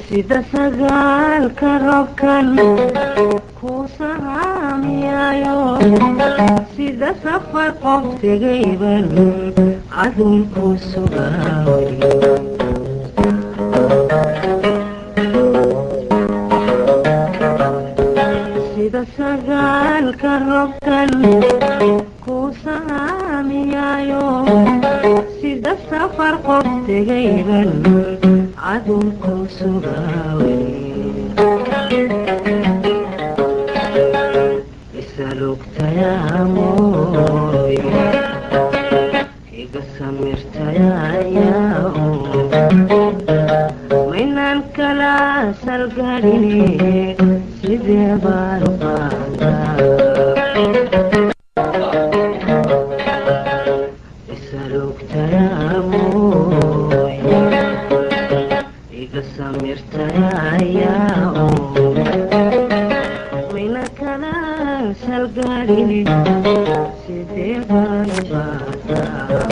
sida sagaalka roobkan ku saamiyayo sida safar qof tegayban adunku sugaaway sida sagaalka roobkan ku saamiyayo sida safar qof tegayban adunku sugaaway isalugtayaamoy iga samirtayayaa maynaan kala salgaadhine sidee baan u qaadaa isalugtayaamoy iga samirtayayaa maynaan kala salgaadhine sidee baan u qaadaa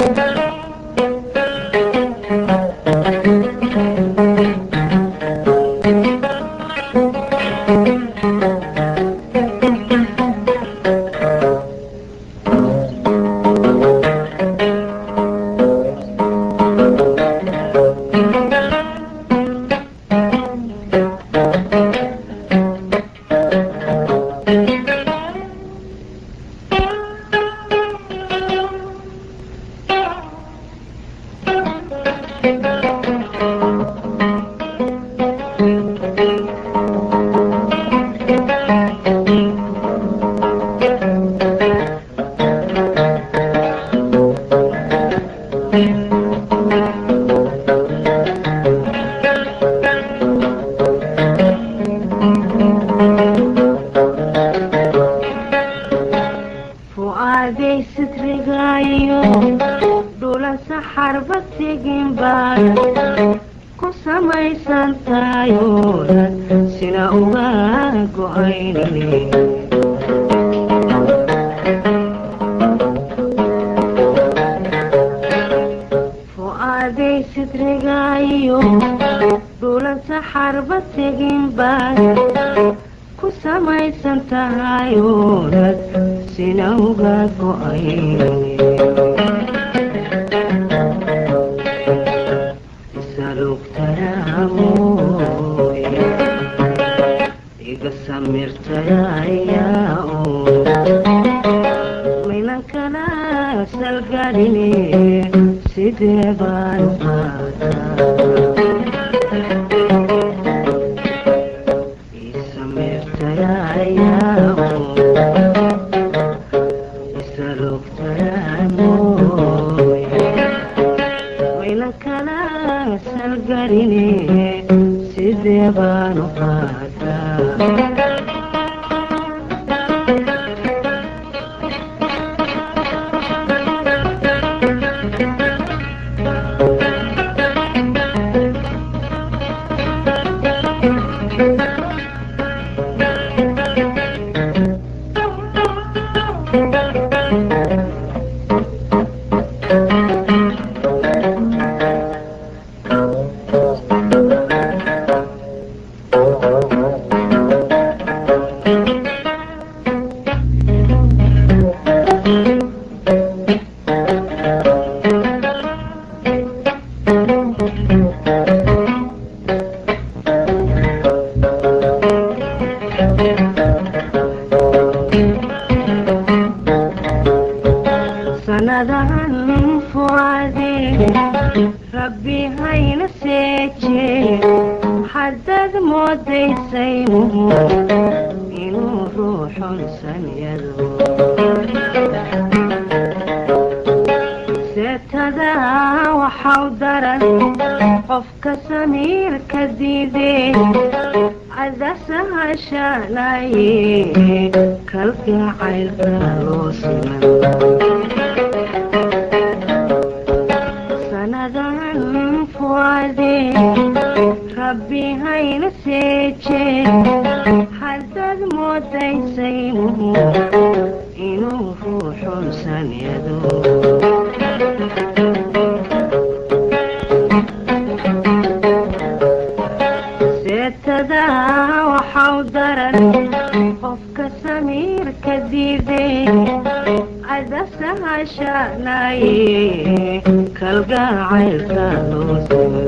ربي هاي نسيتي حدد مودي سيم سيمه إنه روح سنيده ستدا وحودرا قفك سمير كديدي عدسها شالاي كالقعيل كالوسمن سندان فؤادي ربي هين سيجي حدد موتي سيمه إنه روح سنيده ستدا وحودرا قفك سمير كديدي عدسها شالاي كالقاعي كالوسمن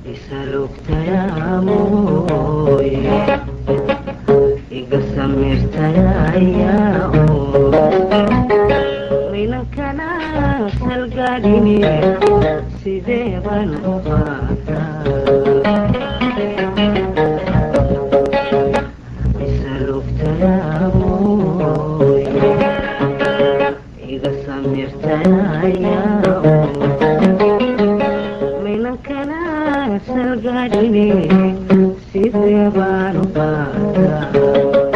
يسألوك يا موي يقسمرت يا وينك ناس القادمين سيديبا وفاتا يسألوك يا موي يقسمرت يا وينك ناس القادمين سيديبا وفاتا